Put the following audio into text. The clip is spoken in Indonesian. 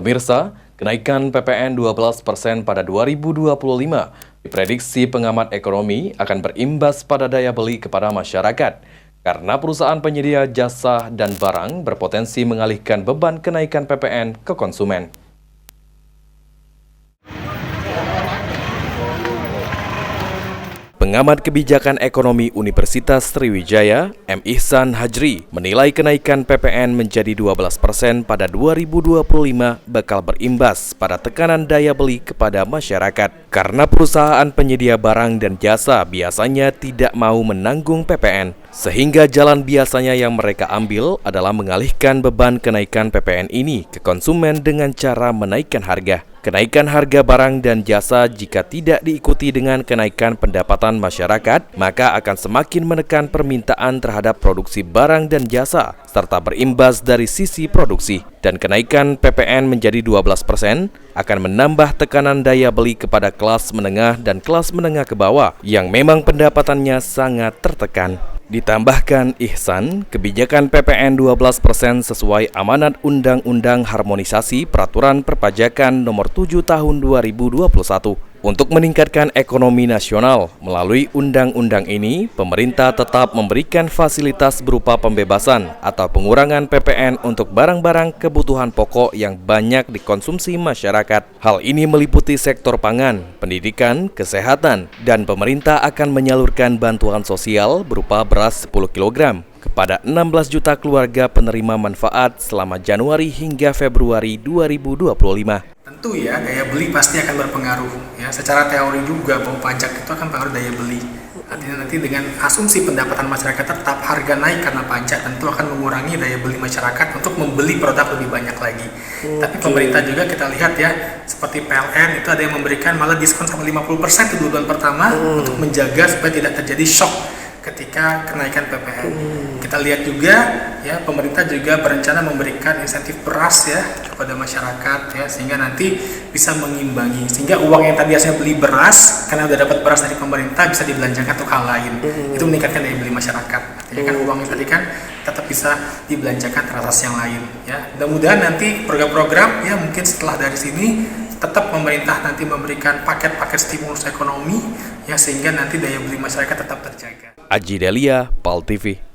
Pemirsa, kenaikan PPN 12% pada 2025 diprediksi pengamat ekonomi akan berimbas pada daya beli kepada masyarakat karena perusahaan penyedia jasa dan barang berpotensi mengalihkan beban kenaikan PPN ke konsumen. Pengamat kebijakan ekonomi Universitas Sriwijaya, M. Ihsan Hajri, menilai kenaikan PPN menjadi 12% pada 2025 bakal berimbas pada tekanan daya beli kepada masyarakat. Karena perusahaan penyedia barang dan jasa biasanya tidak mau menanggung PPN, sehingga jalan biasanya yang mereka ambil adalah mengalihkan beban kenaikan PPN ini ke konsumen dengan cara menaikkan harga. Kenaikan harga barang dan jasa jika tidak diikuti dengan kenaikan pendapatan masyarakat, maka akan semakin menekan permintaan terhadap produksi barang dan jasa, serta berimbas dari sisi produksi. Dan kenaikan PPN menjadi 12% akan menambah tekanan daya beli kepada kelas menengah dan kelas menengah ke bawah yang memang pendapatannya sangat tertekan. Ditambahkan Ihsan, kebijakan PPN 12% sesuai amanat Undang-Undang Harmonisasi Peraturan Perpajakan Nomor 7 Tahun 2021. Untuk meningkatkan ekonomi nasional, melalui undang-undang ini, pemerintah tetap memberikan fasilitas berupa pembebasan atau pengurangan PPN untuk barang-barang kebutuhan pokok yang banyak dikonsumsi masyarakat. Hal ini meliputi sektor pangan, pendidikan, kesehatan, dan pemerintah akan menyalurkan bantuan sosial berupa beras 10 kg kepada 16 juta keluarga penerima manfaat selama Januari hingga Februari 2025. Tentu ya, daya beli pasti akan berpengaruh. Ya, secara teori juga bahwa pajak itu akan pengaruh daya beli. Artinya nanti dengan asumsi pendapatan masyarakat tetap, harga naik karena pajak tentu akan mengurangi daya beli masyarakat untuk membeli produk lebih banyak lagi. Tapi pemerintah juga kita lihat ya, seperti PLN itu ada yang memberikan malah diskon sampai 50% di bulan pertama untuk menjaga supaya tidak terjadi shock ketika kenaikan PPN. Kita lihat juga ya, pemerintah juga berencana memberikan insentif beras ya kepada masyarakat ya, sehingga nanti bisa mengimbangi, sehingga uang yang tadi biasanya beli beras karena udah dapat beras dari pemerintah bisa dibelanjakan untuk hal lain. Itu meningkatkan daya beli masyarakat. Jadi kan uang yang tadi kan tetap bisa dibelanjakan atas yang lain ya. Mudah-mudahan nanti program-program ya, mungkin setelah dari sini tetap pemerintah nanti memberikan paket-paket stimulus ekonomi ya, sehingga nanti daya beli masyarakat tetap terjaga. Aji Delia, PAL TV.